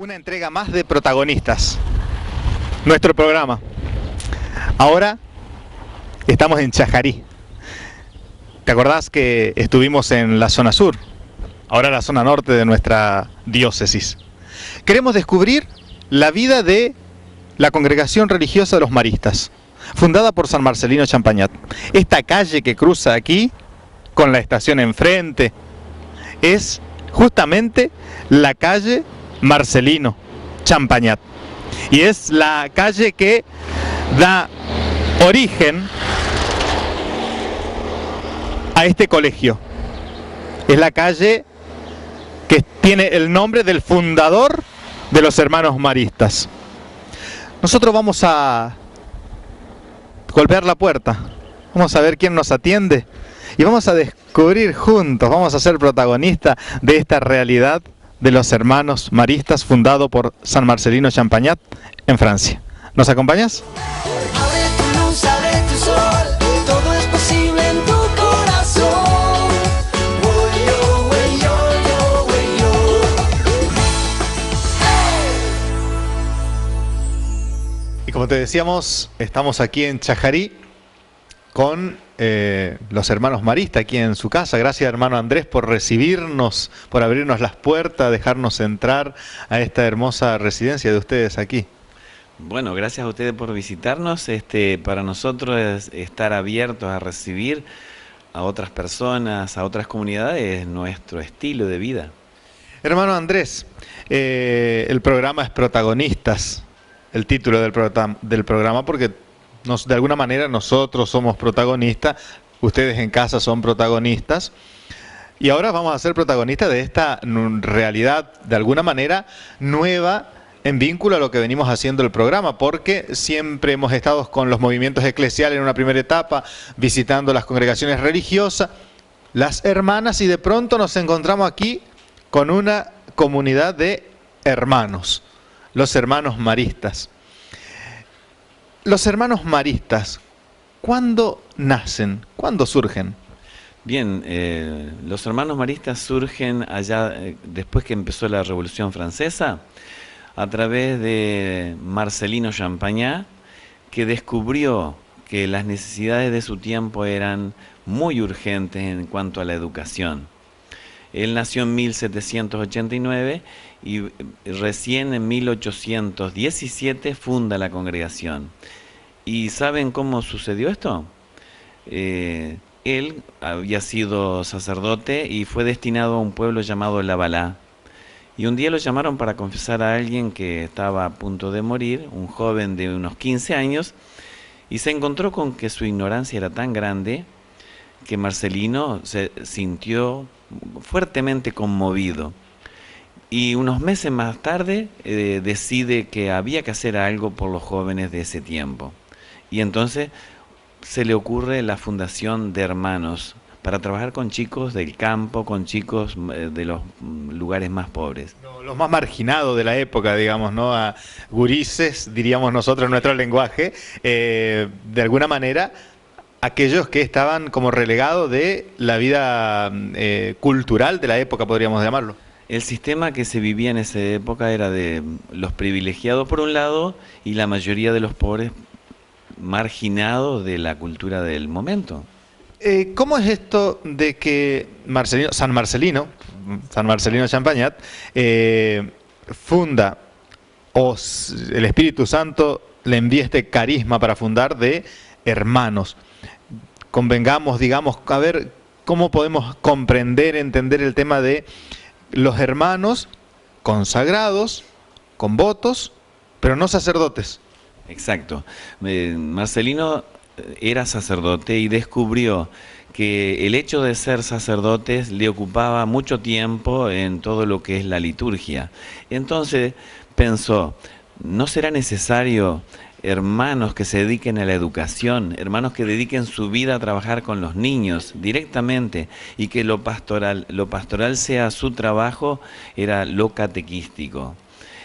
Una entrega más de Protagonistas, nuestro programa. Ahora estamos en Chajarí. ¿Te acordás que estuvimos en la zona sur? Ahora la zona norte de nuestra diócesis. Queremos descubrir la vida de la Congregación Religiosa de los Maristas, fundada por San Marcelino Champagnat. Esta calle que cruza aquí, con la estación enfrente, es justamente la calle Marcelino Champagnat, y es la calle que da origen a este colegio. Es la calle que tiene el nombre del fundador de los hermanos maristas. Nosotros vamos a golpear la puerta, vamos a ver quién nos atiende y vamos a descubrir juntos, vamos a ser protagonistas de esta realidad de los hermanos maristas, fundado por San Marcelino Champagnat en Francia. ¿Nos acompañas? Abre tu luz, abre tu sol, todo es posible en tu corazón. Woy, yo, woy, yo, woy, yo. Y como te decíamos, estamos aquí en Chajarí con los hermanos maristas aquí en su casa. Gracias, hermano Andrés, por recibirnos, por abrirnos las puertas, dejarnos entrar a esta hermosa residencia de ustedes aquí. Bueno, gracias a ustedes por visitarnos. Para nosotros es estar abiertos a recibir a otras personas, a otras comunidades, nuestro estilo de vida. Hermano Andrés, el programa es Protagonistas, el título del programa, porque de alguna manera nosotros somos protagonistas, ustedes en casa son protagonistas, y ahora vamos a ser protagonistas de esta realidad de alguna manera nueva en vínculo a lo que venimos haciendo el programa, porque siempre hemos estado con los movimientos eclesiales en una primera etapa, visitando las congregaciones religiosas, las hermanas, y de pronto nos encontramos aquí con una comunidad de hermanos, los hermanos maristas. Los hermanos maristas, ¿cuándo nacen? ¿Cuándo surgen? Bien, los hermanos maristas surgen allá después que empezó la Revolución Francesa, a través de Marcelino Champagnat, que descubrió que las necesidades de su tiempo eran muy urgentes en cuanto a la educación. Él nació en 1789 y recién en 1817 funda la congregación. ¿Y saben cómo sucedió esto? Él había sido sacerdote y fue destinado a un pueblo llamado Lavalá. Y un día lo llamaron para confesar a alguien que estaba a punto de morir, un joven de unos 15 años, y se encontró con que su ignorancia era tan grande que Marcelino se sintió fuertemente conmovido. Y unos meses más tarde decide que había que hacer algo por los jóvenes de ese tiempo. Y entonces se le ocurre la fundación de hermanos para trabajar con chicos del campo, con chicos de los lugares más pobres. Los más marginados de la época, digamos, ¿no? A gurises, diríamos nosotros en nuestro lenguaje, de alguna manera, aquellos que estaban como relegados de la vida cultural de la época, podríamos llamarlo. El sistema que se vivía en esa época era de los privilegiados por un lado y la mayoría de los pobres marginados de la cultura del momento. ¿Cómo es esto de que San Marcelino Champagnat funda, o el Espíritu Santo le envía este carisma para fundar de hermanos? Convengamos, digamos, a ver cómo podemos comprender, entender el tema de los hermanos consagrados, con votos, pero no sacerdotes. Exacto. Marcelino era sacerdote y descubrió que el hecho de ser sacerdotes le ocupaba mucho tiempo en todo lo que es la liturgia. Entonces pensó, ¿no será necesario hermanos que se dediquen a la educación, hermanos que dediquen su vida a trabajar con los niños directamente y que lo pastoral sea su trabajo? Era lo catequístico.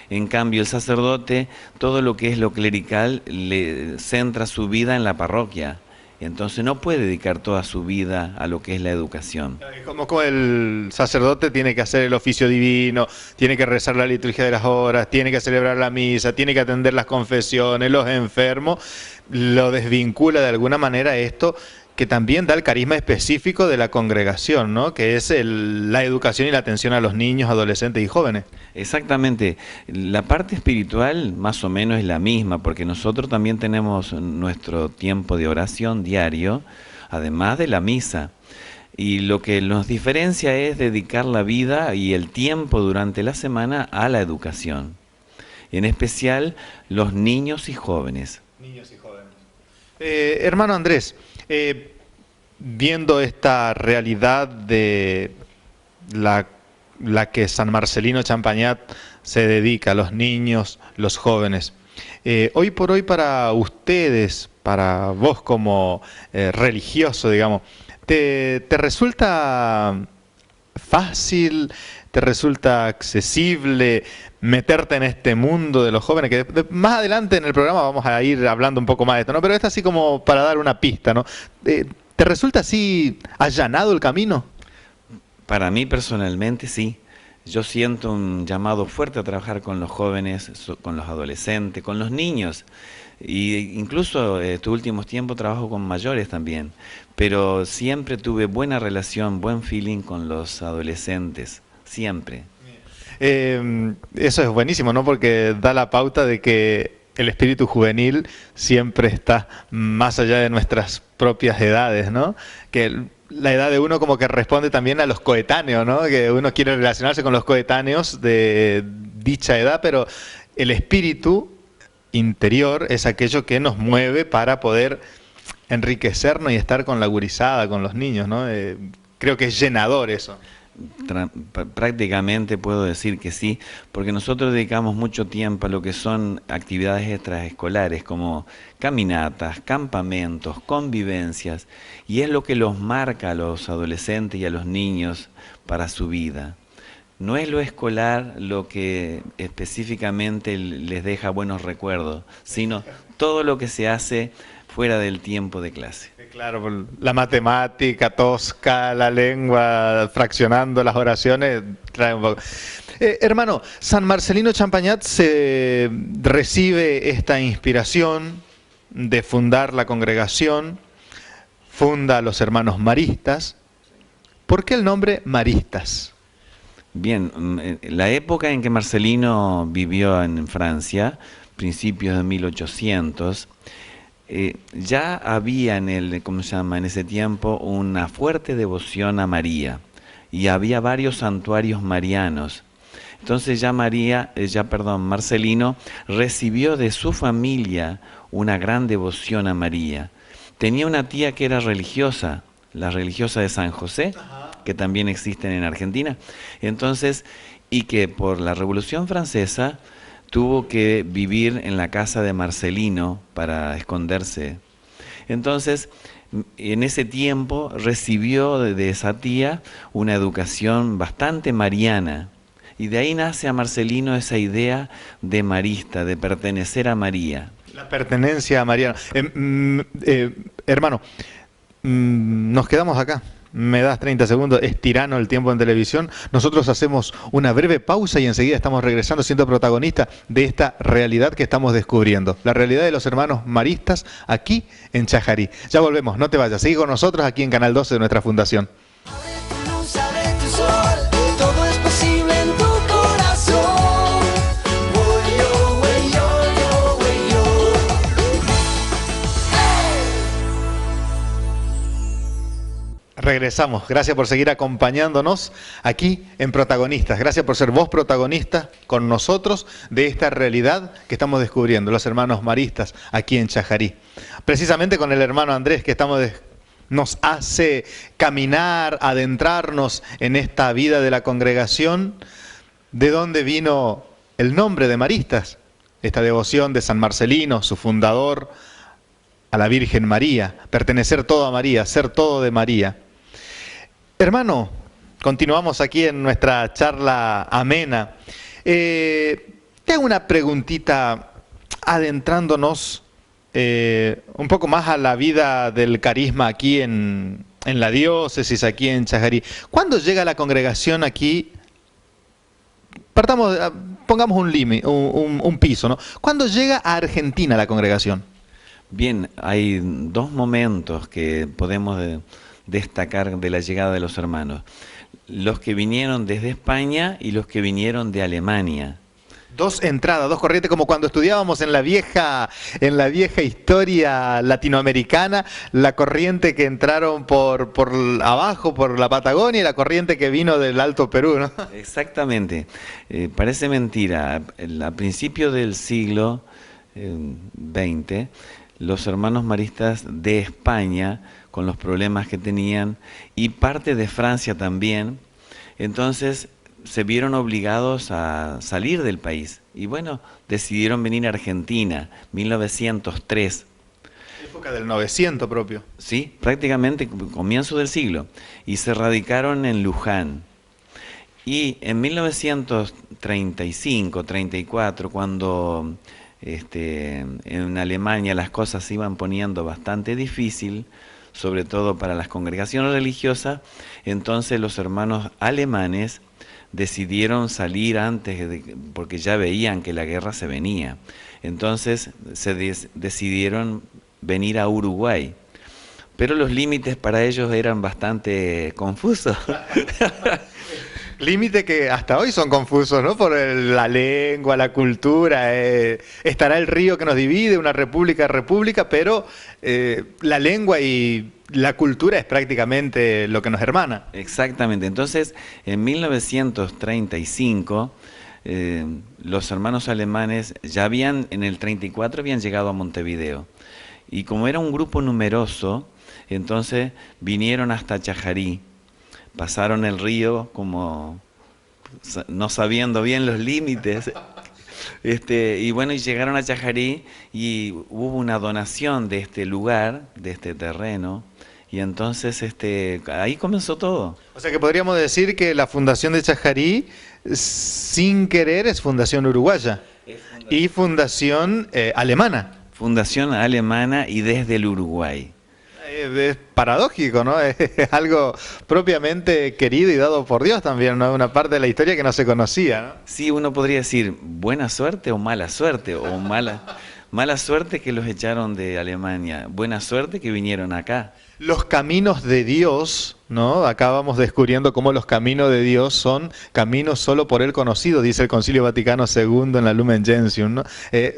En cambio, el sacerdote, todo lo que es lo clerical, le centra su vida en la parroquia. Entonces no puede dedicar toda su vida a lo que es la educación. Como el sacerdote tiene que hacer el oficio divino, tiene que rezar la liturgia de las horas, tiene que celebrar la misa, tiene que atender las confesiones, los enfermos, lo desvincula de alguna manera esto que también da el carisma específico de la congregación, ¿no? Que es la educación y la atención a los niños, adolescentes y jóvenes. Exactamente. La parte espiritual más o menos es la misma, porque nosotros también tenemos nuestro tiempo de oración diario, además de la misa. Y lo que nos diferencia es dedicar la vida y el tiempo durante la semana a la educación. En especial los niños y jóvenes. Niños y jóvenes. Hermano Andrés, viendo esta realidad de la que San Marcelino Champagnat se dedica a los niños, los jóvenes, hoy por hoy para ustedes, para vos como religioso, digamos, ¿te resulta fácil, te resulta accesible meterte en este mundo de los jóvenes? Que más adelante en el programa vamos a ir hablando un poco más de esto, ¿no? Pero esto así como para dar una pista, ¿no? ¿Te resulta así allanado el camino? Para mí personalmente sí. Yo siento un llamado fuerte a trabajar con los jóvenes, con los adolescentes, con los niños. Y incluso estos últimos tiempos trabajo con mayores también. Pero siempre tuve buena relación, buen feeling con los adolescentes. Siempre. Eso es buenísimo, ¿no? Porque da la pauta de que el espíritu juvenil siempre está más allá de nuestras propias edades, ¿no? Que la edad de uno como que responde también a los coetáneos, ¿no? Que uno quiere relacionarse con los coetáneos de dicha edad, pero el espíritu interior es aquello que nos mueve para poder enriquecernos y estar con la gurizada, con los niños, ¿no? Creo que es llenador eso. Prácticamente puedo decir que sí, porque nosotros dedicamos mucho tiempo a lo que son actividades extraescolares como caminatas, campamentos, convivencias, y es lo que los marca a los adolescentes y a los niños para su vida. No es lo escolar lo que específicamente les deja buenos recuerdos, sino todo lo que se hace fuera del tiempo de clase. Claro, la matemática tosca, la lengua, fraccionando las oraciones, trae un poco. Hermano, San Marcelino Champagnat se recibe esta inspiración de fundar la congregación, funda a los hermanos maristas. ¿Por qué el nombre maristas? Bien, la época en que Marcelino vivió en Francia, principios de 1800, ya había ¿cómo se llama? En ese tiempo una fuerte devoción a María y había varios santuarios marianos. Entonces Marcelino recibió de su familia una gran devoción a María. Tenía una tía que era religiosa, la religiosa de San José, que también existen en Argentina. Entonces, y que por la Revolución Francesa tuvo que vivir en la casa de Marcelino para esconderse. Entonces, en ese tiempo recibió de esa tía una educación bastante mariana. Y de ahí nace a Marcelino esa idea de marista, de pertenecer a María. La pertenencia a María. Hermano, nos quedamos acá. Me das 30 segundos, es tirano el tiempo en televisión. Nosotros hacemos una breve pausa y enseguida estamos regresando siendo protagonistas de esta realidad que estamos descubriendo. La realidad de los hermanos maristas aquí en Chajarí. Ya volvemos, no te vayas. Sigue con nosotros aquí en Canal 12 de nuestra fundación. Abre tu luz, abre tu sol, todo es posible en tu corazón. Voy yo, voy yo, voy yo. Regresamos. Gracias por seguir acompañándonos aquí en Protagonistas. Gracias por ser vos protagonista con nosotros de esta realidad que estamos descubriendo, los hermanos maristas aquí en Chajarí. Precisamente con el hermano Andrés que nos hace caminar, adentrarnos en esta vida de la congregación. ¿De dónde vino el nombre de maristas? Esta devoción de San Marcelino, su fundador, a la Virgen María, pertenecer todo a María, ser todo de María. Hermano, continuamos aquí en nuestra charla amena. Te hago una preguntita adentrándonos un poco más a la vida del carisma aquí en la diócesis, aquí en Chajarí. ¿Cuándo llega la congregación aquí? Pongamos un piso, ¿no? ¿Cuándo llega a Argentina la congregación? Bien, hay dos momentos que podemos destacar de la llegada de los hermanos. Los que vinieron desde España y los que vinieron de Alemania. Dos entradas, dos corrientes, como cuando estudiábamos en la vieja historia latinoamericana, la corriente que entraron por abajo, por la Patagonia, y la corriente que vino del Alto Perú, ¿no? Exactamente. Parece mentira. A principios del siglo XX, los hermanos maristas de España, con los problemas que tenían, y parte de Francia también, entonces se vieron obligados a salir del país. Y bueno, decidieron venir a Argentina, 1903. Época del 900 propio. Sí, prácticamente comienzo del siglo. Y se radicaron en Luján. Y en 1935, 34, cuando en Alemania las cosas se iban poniendo bastante difícil, sobre todo para las congregaciones religiosas, entonces los hermanos alemanes decidieron salir antes, porque ya veían que la guerra se venía. Entonces decidieron venir a Uruguay. Pero los límites para ellos eran bastante confusos. Límites que hasta hoy son confusos, ¿no? Por la lengua, la cultura. Estará el río que nos divide, una república, pero la lengua y la cultura es prácticamente lo que nos hermana. Exactamente. Entonces, en 1935, los hermanos alemanes en el 34 habían llegado a Montevideo. Y como era un grupo numeroso, entonces vinieron hasta Chajarí. Pasaron el río como no sabiendo bien los límites. Y bueno, y llegaron a Chajarí y hubo una donación de este lugar, de este terreno. Y entonces ahí comenzó todo. O sea que podríamos decir que la fundación de Chajarí, sin querer, es fundación uruguaya y fundación alemana. Fundación alemana y desde el Uruguay. Es paradójico, ¿no? Es algo propiamente querido y dado por Dios también, ¿no? Una parte de la historia que no se conocía, ¿no? Sí, uno podría decir buena suerte o mala mala suerte que los echaron de Alemania, buena suerte que vinieron acá. Los caminos de Dios, ¿no? Acá vamos descubriendo cómo los caminos de Dios son caminos solo por Él conocidos, dice el Concilio Vaticano II en la Lumen Gentium, ¿no?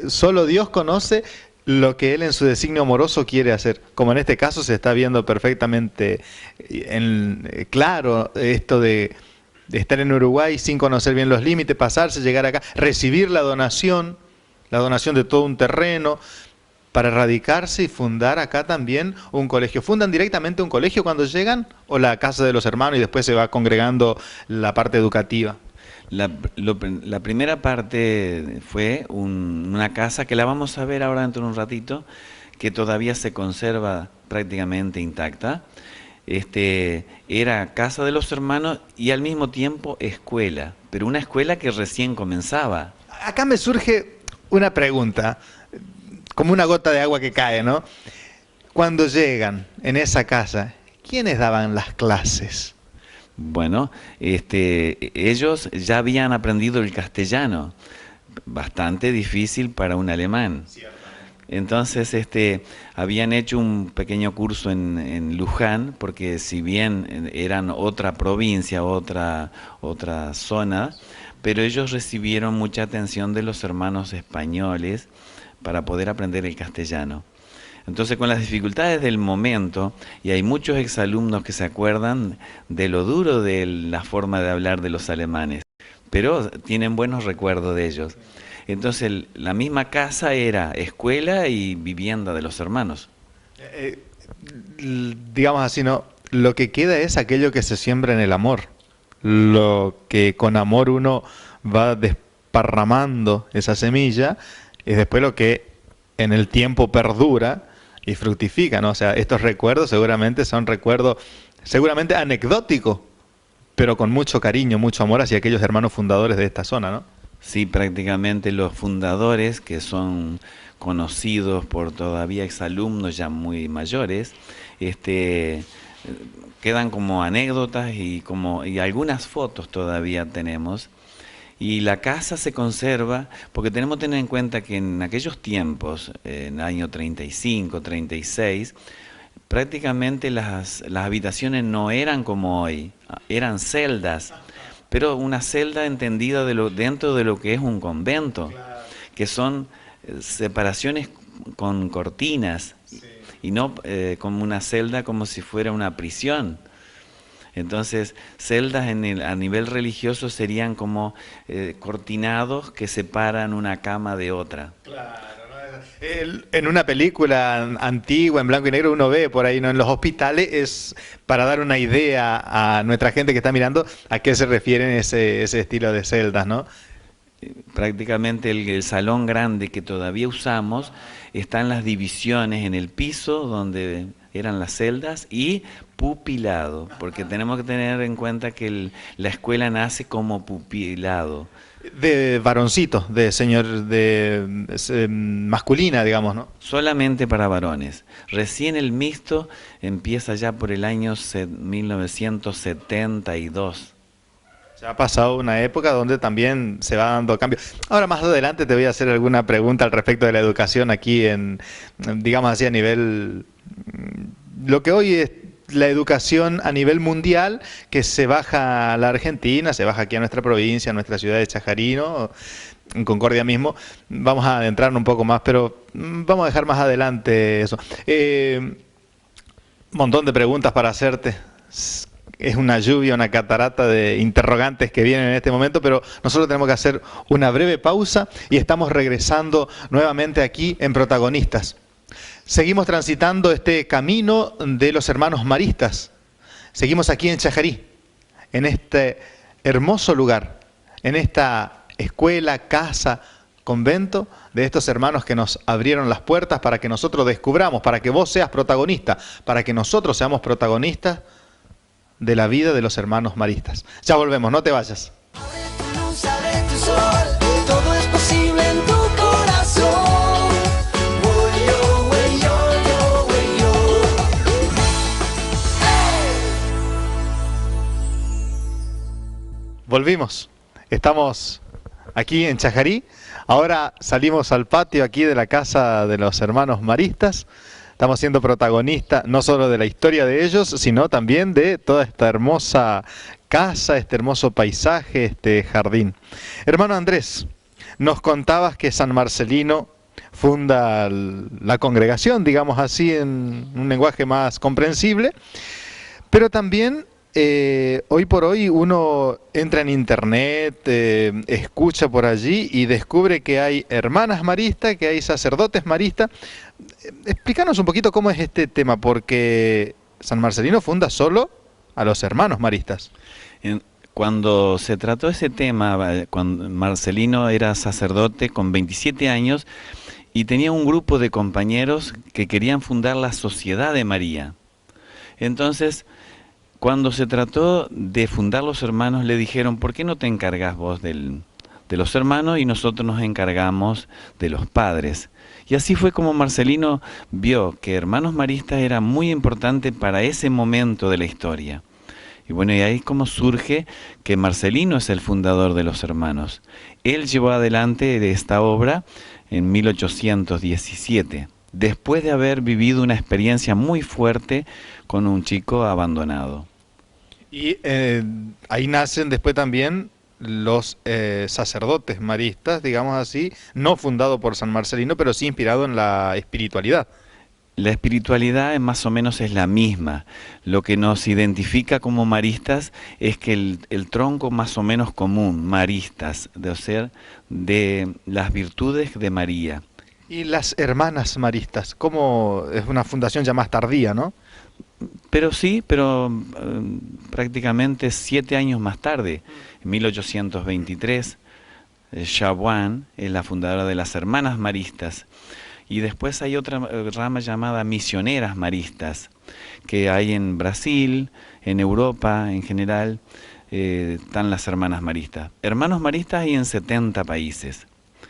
Solo Dios conoce lo que Él en su designio amoroso quiere hacer. Como en este caso se está viendo perfectamente claro esto de estar en Uruguay sin conocer bien los límites, pasarse, llegar acá, recibir la donación de todo un terreno, para radicarse y fundar acá también un colegio. ¿Fundan directamente un colegio cuando llegan o la casa de los hermanos y después se va congregando la parte educativa? La primera parte fue una casa que la vamos a ver ahora dentro de un ratito, que todavía se conserva prácticamente intacta. Era casa de los hermanos y al mismo tiempo escuela, pero una escuela que recién comenzaba. Acá me surge una pregunta, como una gota de agua que cae, ¿no? Cuando llegan en esa casa, ¿quiénes daban las clases? Bueno, ellos ya habían aprendido el castellano, bastante difícil para un alemán. Entonces, habían hecho un pequeño curso en Luján, porque si bien eran otra provincia, otra zona, pero ellos recibieron mucha atención de los hermanos españoles para poder aprender el castellano. Entonces, con las dificultades del momento, y hay muchos exalumnos que se acuerdan de lo duro de la forma de hablar de los alemanes, pero tienen buenos recuerdos de ellos. Entonces, la misma casa era escuela y vivienda de los hermanos. Digamos así, ¿no? Lo que queda es aquello que se siembra en el amor. Lo que con amor uno va desparramando esa semilla, es después lo que en el tiempo perdura y fructifica, ¿no? O sea, estos recuerdos seguramente son recuerdos, seguramente anecdóticos, pero con mucho cariño, mucho amor hacia aquellos hermanos fundadores de esta zona, ¿no? Sí, prácticamente los fundadores, que son conocidos por todavía exalumnos ya muy mayores, este, quedan como anécdotas y algunas fotos todavía tenemos. Y la casa se conserva, porque tenemos que tener en cuenta que en aquellos tiempos, en el año 35, 36, prácticamente las habitaciones no eran como hoy, eran celdas, pero una celda entendida dentro de lo que es un convento, que son separaciones con cortinas y no como una celda como si fuera una prisión. Entonces, celdas a nivel religioso serían como cortinados que separan una cama de otra. Claro, ¿no? En una película antigua, en blanco y negro, uno ve por ahí, ¿no? En los hospitales, es para dar una idea a nuestra gente que está mirando a qué se refieren ese estilo de celdas, ¿no? Prácticamente el salón grande que todavía usamos está en las divisiones en el piso donde eran las celdas y pupilado, porque tenemos que tener en cuenta que la escuela nace como pupilado. De varoncito, de señor, masculina, digamos, ¿no? Solamente para varones. Recién el mixto empieza ya por el año 1972. Ya ha pasado una época donde también se va dando cambios. Ahora más adelante te voy a hacer alguna pregunta al respecto de la educación aquí digamos así, a nivel, lo que hoy es la educación a nivel mundial, que se baja a la Argentina, se baja aquí a nuestra provincia, a nuestra ciudad de Chajarí, ¿no? En Concordia mismo. Vamos a adentrarnos un poco más, pero vamos a dejar más adelante eso. Montón de preguntas para hacerte. Es una lluvia, una catarata de interrogantes que vienen en este momento, pero nosotros tenemos que hacer una breve pausa y estamos regresando nuevamente aquí en Protagonistas. Seguimos transitando este camino de los hermanos maristas. Seguimos aquí en Chajarí, en este hermoso lugar, en esta escuela, casa, convento de estos hermanos que nos abrieron las puertas para que nosotros descubramos, para que vos seas protagonista, para que nosotros seamos protagonistas de la vida de los hermanos maristas. Ya volvemos, no te vayas. Abre tu luz, abre tu sol, todo es posible en tu corazón. Woyo, woyo, yo, woyo. Volvimos. Estamos aquí en Chajarí. Ahora salimos al patio aquí de la casa de los hermanos maristas. Estamos siendo protagonistas no solo de la historia de ellos, sino también de toda esta hermosa casa, este hermoso paisaje, este jardín. Hermano Andrés, nos contabas que San Marcelino funda la congregación, digamos así, en un lenguaje más comprensible, pero también hoy por hoy uno entra en internet, escucha por allí y descubre que hay hermanas maristas, que hay sacerdotes maristas. Explícanos un poquito cómo es este tema, porque San Marcelino funda solo a los hermanos maristas. Cuando se trató ese tema, cuando Marcelino era sacerdote con 27 años y tenía un grupo de compañeros que querían fundar la Sociedad de María. Entonces, cuando se trató de fundar los hermanos, le dijeron, ¿por qué no te encargas vos de los hermanos y nosotros nos encargamos de los padres? Y así fue como Marcelino vio que Hermanos Maristas era muy importante para ese momento de la historia. Y bueno, y ahí es como surge que Marcelino es el fundador de los hermanos. Él llevó adelante esta obra en 1817, después de haber vivido una experiencia muy fuerte con un chico abandonado. Y ahí nacen después también los sacerdotes maristas, digamos así, no fundado por San Marcelino, pero sí inspirado en la espiritualidad. La espiritualidad más o menos es la misma. Lo que nos identifica como maristas es que el tronco más o menos común, maristas, de ser de las virtudes de María. Y las hermanas maristas, como es una fundación ya más tardía, ¿no? Pero sí, pero prácticamente 7 años más tarde, en 1823, Chabuán es la fundadora de las Hermanas Maristas. Y después hay otra rama llamada Misioneras Maristas, que hay en Brasil, en Europa en general, están las hermanas maristas. Hermanos maristas hay en 70 países,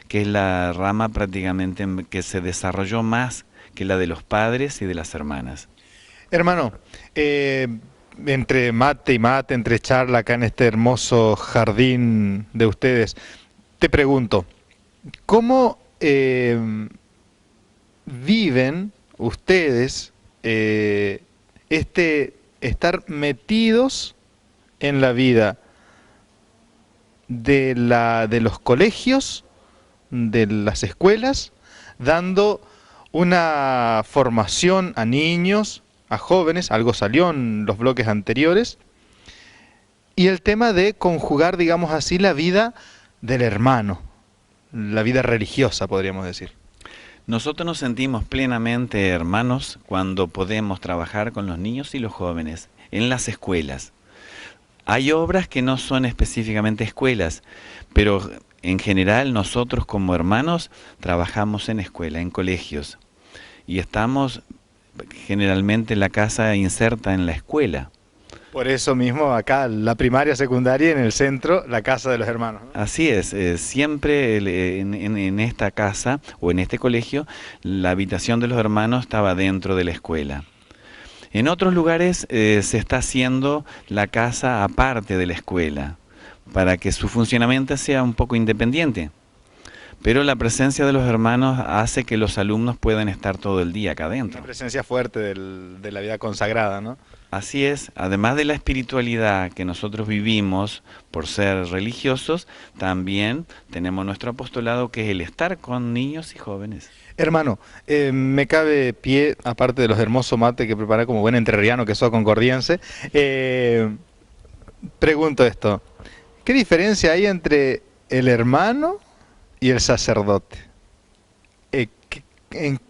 que es la rama prácticamente que se desarrolló más que la de los padres y de las hermanas. Hermano, entre mate y mate, entre charla acá en este hermoso jardín de ustedes, te pregunto, ¿cómo viven ustedes estar metidos en la vida de los colegios, de las escuelas, dando una formación a niños, a jóvenes, algo salió en los bloques anteriores, y el tema de conjugar, digamos así, la vida del hermano, la vida religiosa, podríamos decir? Nosotros nos sentimos plenamente hermanos cuando podemos trabajar con los niños y los jóvenes en las escuelas. Hay obras que no son específicamente escuelas, pero en general nosotros como hermanos trabajamos en escuela, en colegios, y estamos generalmente la casa inserta en la escuela. Por eso mismo acá, la primaria, secundaria, en el centro, la casa de los hermanos, ¿no? Así es, siempre en esta casa o en este colegio, la habitación de los hermanos estaba dentro de la escuela. En otros lugares se está haciendo la casa aparte de la escuela, para que su funcionamiento sea un poco independiente. Pero la presencia de los hermanos hace que los alumnos puedan estar todo el día acá adentro. Una presencia fuerte de la vida consagrada, ¿no? Así es, además de la espiritualidad que nosotros vivimos por ser religiosos, también tenemos nuestro apostolado, que es el estar con niños y jóvenes. Hermano, me cabe pie, aparte de los hermosos mates que prepara como buen entrerriano que soy concordiense, pregunto esto, ¿qué diferencia hay entre el hermano y el sacerdote?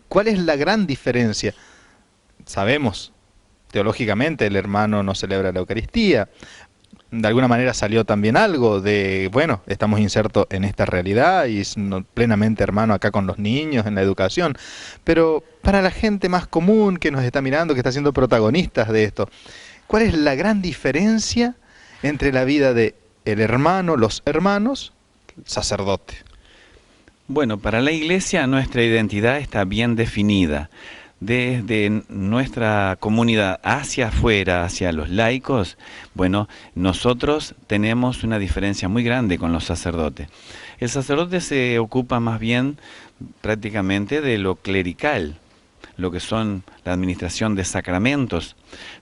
¿Cuál es la gran diferencia? Sabemos, teológicamente el hermano no celebra la Eucaristía. De alguna manera salió también algo de, bueno, estamos insertos en esta realidad y plenamente hermano acá con los niños, en la educación. Pero para la gente más común que nos está mirando, que está siendo protagonistas de esto, ¿cuál es la gran diferencia entre la vida de el hermano, los hermanos, el sacerdote? Bueno, para la Iglesia nuestra identidad está bien definida. Desde nuestra comunidad hacia afuera, hacia los laicos, bueno, nosotros tenemos una diferencia muy grande con los sacerdotes. El sacerdote se ocupa más bien prácticamente de lo clerical, lo que son la administración de sacramentos.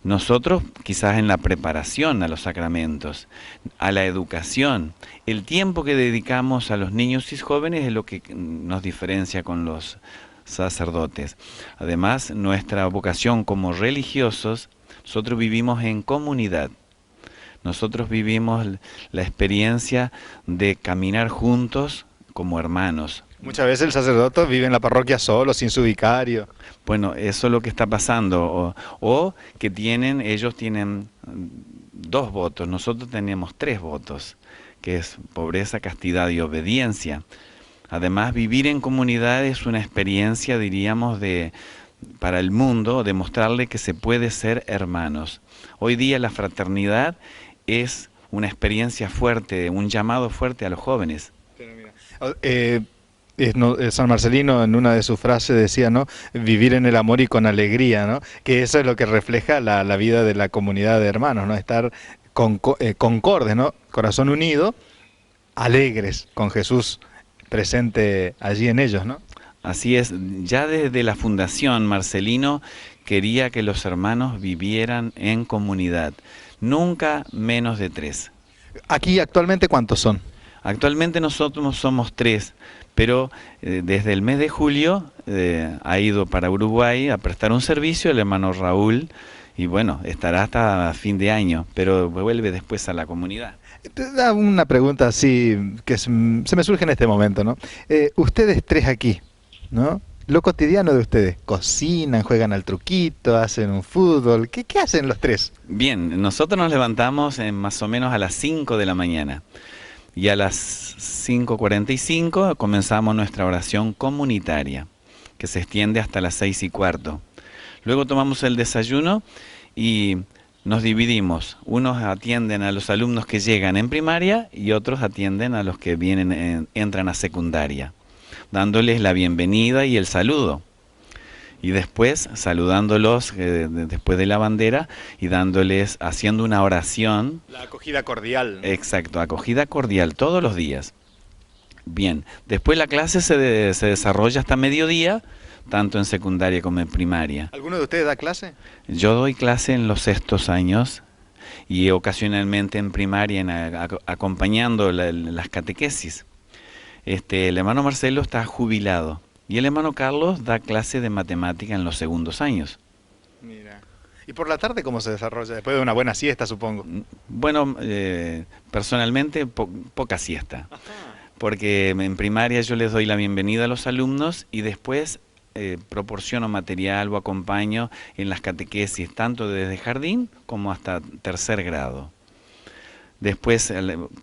Nosotros quizás en la preparación a los sacramentos, a la educación. El tiempo que dedicamos a los niños y jóvenes es lo que nos diferencia con los sacerdotes. Además, nuestra vocación como religiosos, nosotros vivimos en comunidad. Nosotros vivimos la experiencia de caminar juntos como hermanos. Muchas veces el sacerdote vive en la parroquia solo, sin su vicario. Bueno, eso es lo que está pasando. O que ellos tienen 2 votos, nosotros tenemos 3 votos, que es pobreza, castidad y obediencia. Además, vivir en comunidad es una experiencia, diríamos, para el mundo, demostrarle que se puede ser hermanos. Hoy día la fraternidad es una experiencia fuerte, un llamado fuerte a los jóvenes. San Marcelino en una de sus frases decía, ¿no? Vivir en el amor y con alegría, ¿no? Que eso es lo que refleja la vida de la comunidad de hermanos, ¿no? Estar concordes, ¿no? Corazón unido, alegres, con Jesús presente allí en ellos, ¿no? Así es, ya desde la fundación Marcelino quería que los hermanos vivieran en comunidad, nunca menos de 3. Aquí actualmente, ¿cuántos son? Actualmente nosotros somos 3, pero desde el mes de julio ha ido para Uruguay a prestar un servicio el hermano Raúl, y bueno, estará hasta fin de año, pero vuelve después a la comunidad. Una pregunta así que se me surge en este momento, ¿no? Ustedes 3 aquí, ¿no? Lo cotidiano de ustedes, cocinan, juegan al truquito, hacen un fútbol, ¿qué hacen los 3? Bien, nosotros nos levantamos más o menos a las 5 de la mañana y a las 5:45 comenzamos nuestra oración comunitaria, que se extiende hasta las 6:15. Luego tomamos el desayuno y nos dividimos. Unos atienden a los alumnos que llegan en primaria y otros atienden a los que entran a secundaria, dándoles la bienvenida y el saludo. Y después saludándolos después de la bandera y dándoles, haciendo una oración. La acogida cordial, ¿no? Exacto, acogida cordial todos los días. Bien, después la clase se desarrolla hasta mediodía, tanto en secundaria como en primaria. ¿Alguno de ustedes da clase? Yo doy clase en los sextos años y ocasionalmente en primaria, acompañando las catequesis. El hermano Marcelo está jubilado y el hermano Carlos da clase de matemática en los segundos años. Mira. ¿Y por la tarde cómo se desarrolla? Después de una buena siesta, supongo. Bueno, personalmente poca siesta. Ajá. Porque en primaria yo les doy la bienvenida a los alumnos y después proporciono material o acompaño en las catequesis, tanto desde jardín como hasta tercer grado. Después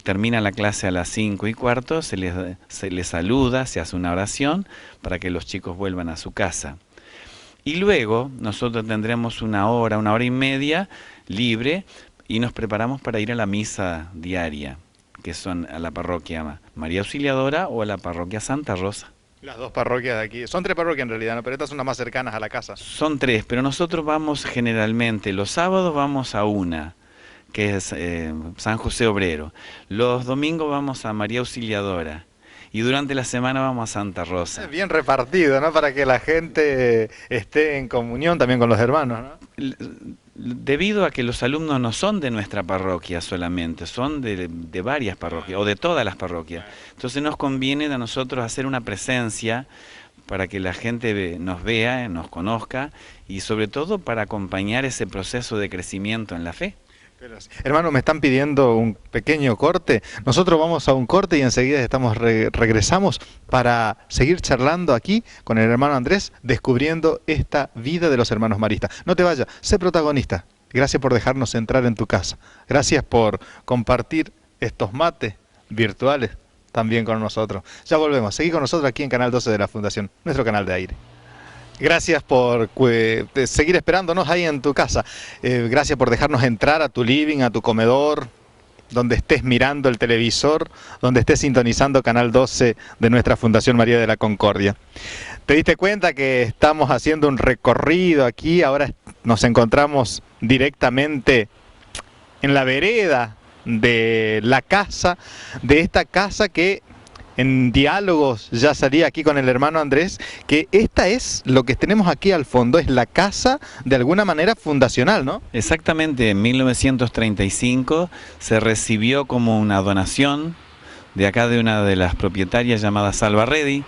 termina la clase a las 5:15, se les saluda, se hace una oración para que los chicos vuelvan a su casa. Y luego nosotros tendremos una hora y media libre y nos preparamos para ir a la misa diaria, que son a la parroquia María Auxiliadora o a la parroquia Santa Rosa. Las dos parroquias de aquí. Son tres parroquias en realidad, ¿no? Pero estas son las más cercanas a la casa. Son tres, pero nosotros vamos generalmente, los sábados vamos a una, que es San José Obrero. Los domingos vamos a María Auxiliadora. Y durante la semana vamos a Santa Rosa. Es bien repartido, ¿no? Para que la gente esté en comunión también con los hermanos, ¿no? Debido a que los alumnos no son de nuestra parroquia solamente, son de varias parroquias o de todas las parroquias. Entonces nos conviene a nosotros hacer una presencia para que la gente nos vea, nos conozca y sobre todo para acompañar ese proceso de crecimiento en la fe. Hermano, me están pidiendo un pequeño corte. Nosotros vamos a un corte y enseguida regresamos para seguir charlando aquí con el hermano Andrés, descubriendo esta vida de los hermanos maristas. No te vayas, sé protagonista. Gracias por dejarnos entrar en tu casa. Gracias por compartir estos mates virtuales también con nosotros. Ya volvemos. Seguí con nosotros aquí en Canal 12 de la Fundación, nuestro canal de aire. Gracias por seguir esperándonos ahí en tu casa. Gracias por dejarnos entrar a tu living, a tu comedor, donde estés mirando el televisor, donde estés sintonizando Canal 12 de nuestra Fundación María de la Concordia. ¿Te diste cuenta que estamos haciendo un recorrido aquí? Ahora nos encontramos directamente en la vereda de la casa, de esta casa que en diálogos ya salía aquí con el hermano Andrés, que esta es lo que tenemos aquí al fondo, es la casa de alguna manera fundacional, ¿no? Exactamente, en 1935 se recibió como una donación de acá de una de las propietarias llamada Salva Reddy,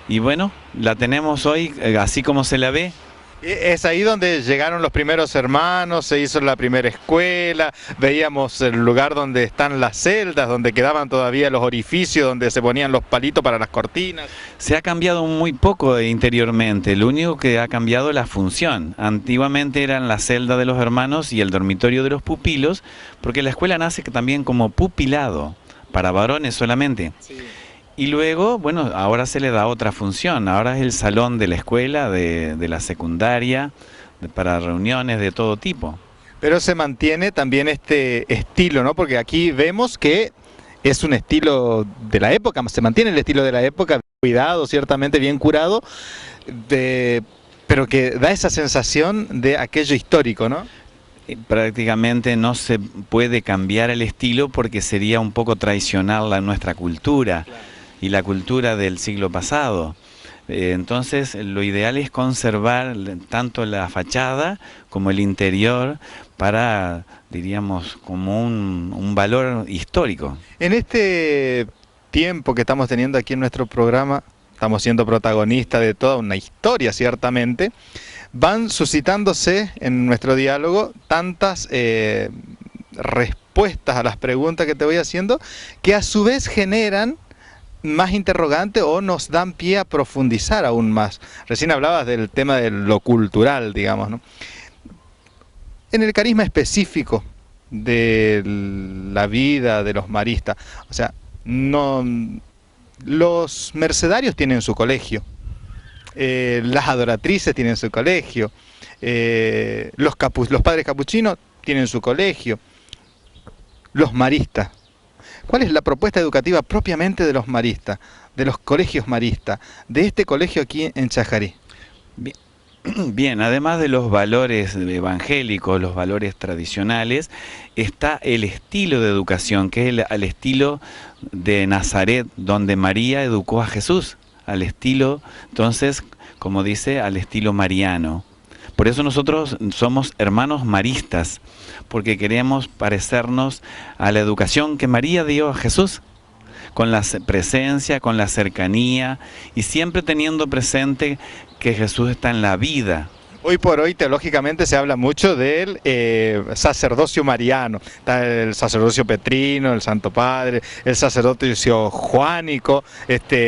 y bueno, la tenemos hoy así como se la ve. Es ahí donde llegaron los primeros hermanos, se hizo la primera escuela, veíamos el lugar donde están las celdas, donde quedaban todavía los orificios, donde se ponían los palitos para las cortinas. Se ha cambiado muy poco interiormente, lo único que ha cambiado es la función. Antiguamente eran la celda de los hermanos y el dormitorio de los pupilos, porque la escuela nace también como pupilado, para varones solamente. Sí. Y luego, bueno, ahora se le da otra función, ahora es el salón de la escuela, de la secundaria, para reuniones de todo tipo. Pero se mantiene también este estilo, ¿no? Porque aquí vemos que es un estilo de la época, se mantiene el estilo de la época, cuidado, ciertamente bien curado, pero que da esa sensación de aquello histórico, ¿no? Prácticamente no se puede cambiar el estilo porque sería un poco traicionar nuestra cultura. Claro. Y la cultura del siglo pasado. Entonces lo ideal es conservar tanto la fachada como el interior para, diríamos, como un valor histórico. En este tiempo que estamos teniendo aquí en nuestro programa, estamos siendo protagonistas de toda una historia ciertamente, van suscitándose en nuestro diálogo tantas respuestas a las preguntas que te voy haciendo que a su vez generan más interrogante o nos dan pie a profundizar aún más. Recién hablabas del tema de lo cultural, digamos, ¿no? En el carisma específico de la vida de los maristas, o sea, no, los mercedarios tienen su colegio, las adoratrices tienen su colegio, los padres capuchinos tienen su colegio. Los maristas. ¿Cuál es la propuesta educativa propiamente de los maristas, de los colegios maristas, de este colegio aquí en Chajarí? Bien, bien, además de los valores evangélicos, los valores tradicionales, está el estilo de educación, que es al estilo de Nazaret, donde María educó a Jesús, al estilo, entonces, como dice, al estilo mariano. Por eso nosotros somos hermanos maristas, porque queremos parecernos a la educación que María dio a Jesús, con la presencia, con la cercanía, y siempre teniendo presente que Jesús está en la vida. Hoy por hoy, teológicamente, se habla mucho del sacerdocio mariano. Está el sacerdocio petrino, el Santo Padre, el sacerdocio juánico,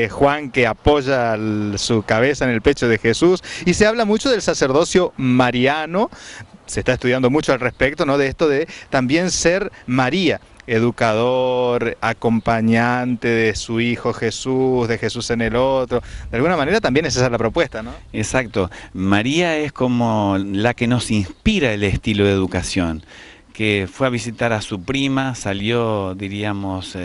Juan que apoya su cabeza en el pecho de Jesús. Y se habla mucho del sacerdocio mariano. Se está estudiando mucho al respecto, ¿no? De esto de también ser María, educador, acompañante de su hijo Jesús, de Jesús en el otro. De alguna manera también es esa la propuesta, ¿no? Exacto. María es como la que nos inspira el estilo de educación, que fue a visitar a su prima, salió, diríamos,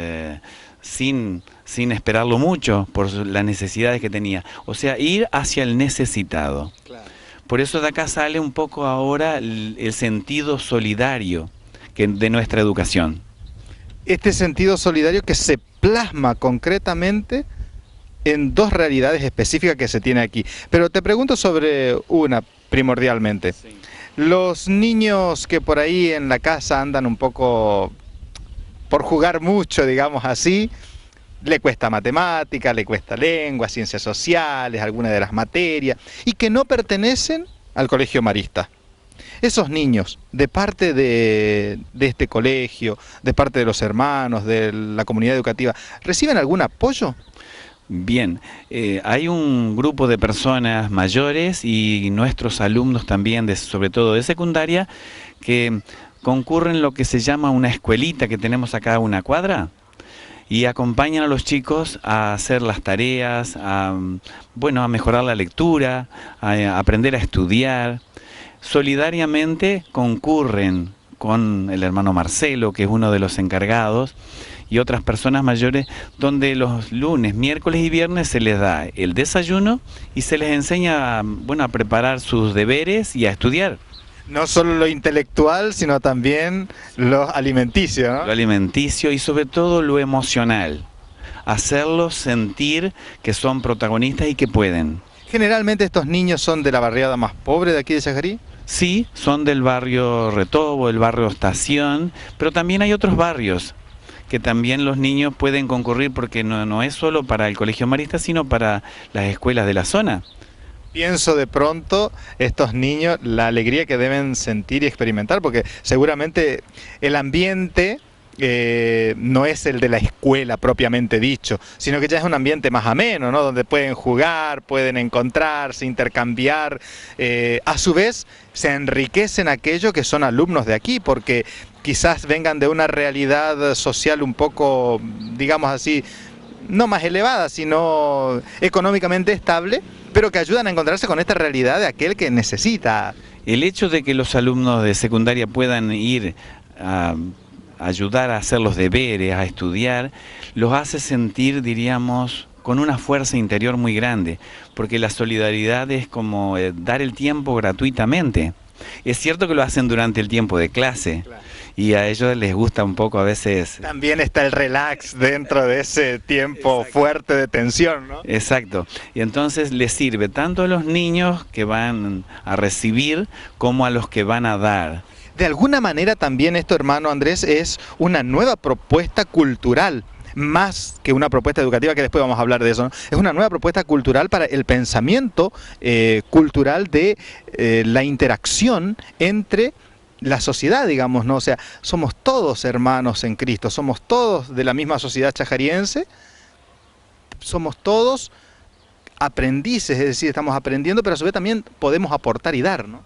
sin esperarlo mucho por las necesidades que tenía. O sea, ir hacia el necesitado. Claro. Por eso de acá sale un poco ahora el sentido solidario de nuestra educación. Este sentido solidario que se plasma concretamente en dos realidades específicas que se tiene aquí. Pero te pregunto sobre una primordialmente. Sí. Los niños que por ahí en la casa andan un poco por jugar mucho, digamos así, le cuesta matemática, le cuesta lengua, ciencias sociales, alguna de las materias, y que no pertenecen al colegio marista. Esos niños, de parte de este colegio, de parte de los hermanos, de la comunidad educativa, ¿reciben algún apoyo? Bien, hay un grupo de personas mayores y nuestros alumnos también, sobre todo de secundaria, que concurren en lo que se llama una escuelita que tenemos acá a una cuadra y acompañan a los chicos a hacer las tareas, a mejorar la lectura, a aprender a estudiar. Solidariamente concurren con el hermano Marcelo, que es uno de los encargados, y otras personas mayores, donde los lunes, miércoles y viernes se les da el desayuno y se les enseña a preparar sus deberes y a estudiar. No solo lo intelectual, sino también lo alimenticio, ¿no? Lo alimenticio y sobre todo lo emocional. Hacerlos sentir que son protagonistas y que pueden. Generalmente estos niños son de la barriada más pobre de aquí de Chajarí. Sí, son del barrio Retobo, el barrio Estación, pero también hay otros barrios que también los niños pueden concurrir porque no es solo para el colegio marista, sino para las escuelas de la zona. Pienso de pronto estos niños, la alegría que deben sentir y experimentar, porque seguramente el ambiente no es el de la escuela propiamente dicho, sino que ya es un ambiente más ameno, ¿no? Donde pueden jugar, pueden encontrarse, intercambiar. A su vez, se enriquecen aquellos que son alumnos de aquí, porque quizás vengan de una realidad social un poco, digamos así, no más elevada, sino económicamente estable, pero que ayudan a encontrarse con esta realidad de aquel que necesita. El hecho de que los alumnos de secundaria puedan ir a ayudar a hacer los deberes, a estudiar, los hace sentir, diríamos, con una fuerza interior muy grande, porque la solidaridad es como dar el tiempo gratuitamente. Es cierto que lo hacen durante el tiempo de clase, claro, y a ellos les gusta un poco a veces. También está el relax dentro de ese tiempo fuerte de tensión, ¿no? Exacto, y entonces les sirve tanto a los niños que van a recibir como a los que van a dar. De alguna manera también esto, hermano Andrés, es una nueva propuesta cultural, más que una propuesta educativa, que después vamos a hablar de eso, ¿no? Es una nueva propuesta cultural para el pensamiento cultural de la interacción entre la sociedad, digamos, ¿no? O sea, somos todos hermanos en Cristo, somos todos de la misma sociedad chajariense, somos todos aprendices, es decir, estamos aprendiendo, pero a su vez también podemos aportar y dar, ¿no?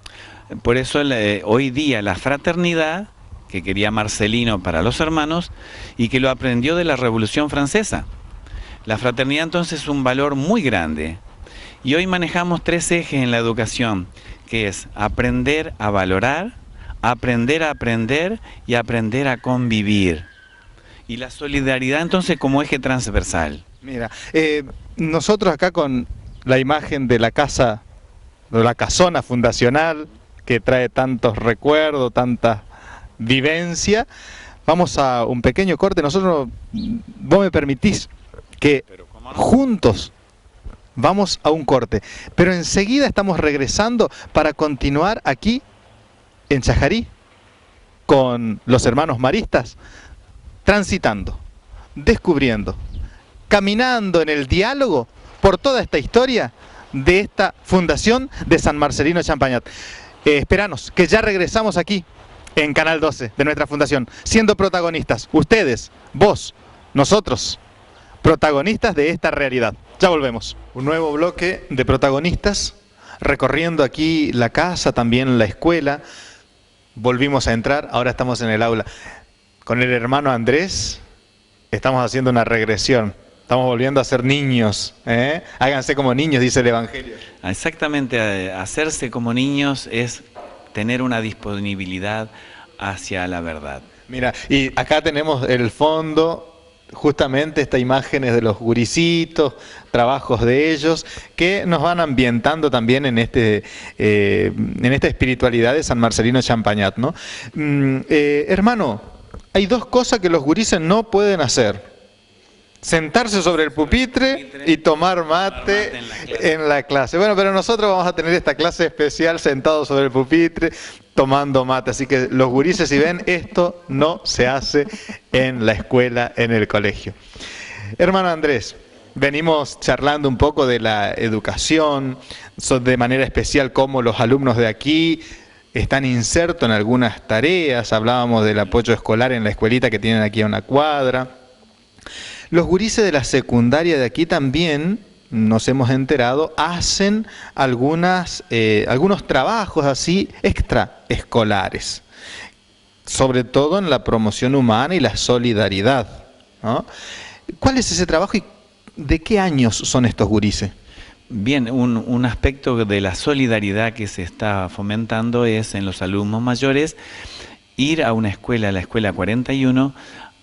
Por eso hoy día la fraternidad, que quería Marcelino para los hermanos, y que lo aprendió de la Revolución Francesa. La fraternidad entonces es un valor muy grande. Y hoy manejamos 3 ejes en la educación, que es aprender a valorar, aprender a aprender y aprender a convivir. Y la solidaridad entonces como eje transversal. Mira, nosotros acá con la imagen de la casa, de la casona fundacional, que trae tantos recuerdos, tanta vivencia, vamos a un pequeño corte. Nosotros, vos me permitís que juntos vamos a un corte, pero enseguida estamos regresando para continuar aquí en Chajarí con los hermanos maristas, transitando, descubriendo, caminando en el diálogo por toda esta historia de esta fundación de San Marcelino Champagnat. Esperanos, que ya regresamos aquí en Canal 12 de nuestra fundación, siendo protagonistas, ustedes, vos, nosotros, protagonistas de esta realidad. Ya volvemos. Un nuevo bloque de protagonistas, recorriendo aquí la casa, también la escuela. Volvimos a entrar, ahora estamos en el aula. Con el hermano Andrés estamos haciendo una regresión. Estamos volviendo a ser niños, ¿eh? Háganse como niños, dice el Evangelio. Exactamente, hacerse como niños es tener una disponibilidad hacia la verdad. Mira, y acá tenemos el fondo, justamente estas imágenes de los gurisitos, trabajos de ellos, que nos van ambientando también en esta espiritualidad de San Marcelino Champagnat, ¿no? Hermano, hay dos cosas que los gurises no pueden hacer. Sentarse sobre el pupitre y tomar mate en la clase. Bueno, pero nosotros vamos a tener esta clase especial sentados sobre el pupitre, tomando mate. Así que los gurises, si ven, esto no se hace en la escuela, en el colegio. Hermano Andrés, venimos charlando un poco de la educación, de manera especial cómo los alumnos de aquí están insertos en algunas tareas. Hablábamos del apoyo escolar en la escuelita que tienen aquí a una cuadra. Los gurises de la secundaria de aquí también, nos hemos enterado, hacen algunos trabajos así extraescolares, sobre todo en la promoción humana y la solidaridad, ¿no? ¿Cuál es ese trabajo y de qué años son estos gurises? Bien, un aspecto de la solidaridad que se está fomentando es en los alumnos mayores ir a una escuela, la escuela 41,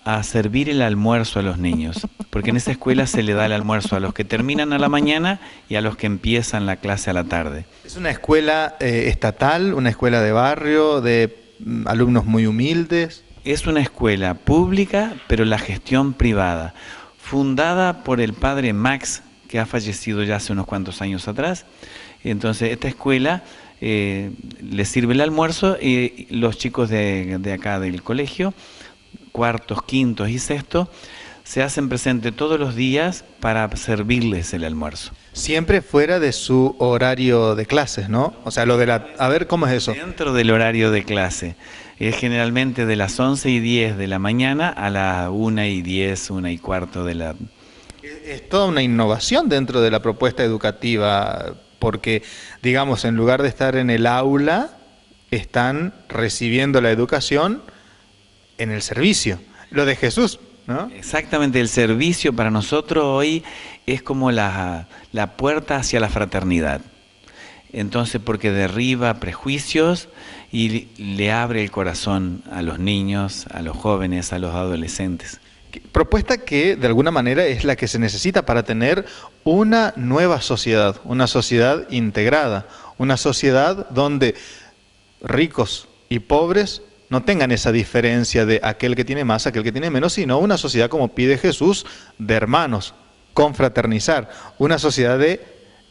a servir el almuerzo a los niños, porque en esa escuela se le da el almuerzo a los que terminan a la mañana y a los que empiezan la clase a la tarde. ¿Es una escuela estatal, una escuela de barrio, de alumnos muy humildes? Es una escuela pública, pero la gestión privada, fundada por el padre Max, que ha fallecido ya hace unos cuantos años atrás. Entonces esta escuela les sirve el almuerzo y los chicos de acá del colegio, cuartos, quintos y sextos, se hacen presentes todos los días para servirles el almuerzo. Siempre fuera de su horario de clases, ¿no? O sea, a ver, ¿cómo es eso? Dentro del horario de clase. Es generalmente de las 11:10 de la mañana a las 1:10, 1:15 de la... Es toda una innovación dentro de la propuesta educativa, porque, digamos, en lugar de estar en el aula, están recibiendo la educación en el servicio, lo de Jesús, ¿no? Exactamente, el servicio para nosotros hoy es como la puerta hacia la fraternidad. Entonces, porque derriba prejuicios y le abre el corazón a los niños, a los jóvenes, a los adolescentes. Propuesta que de alguna manera es la que se necesita para tener una nueva sociedad, una sociedad integrada, una sociedad donde ricos y pobres no tengan esa diferencia de aquel que tiene más, aquel que tiene menos, sino una sociedad como pide Jesús, de hermanos, confraternizar, una sociedad de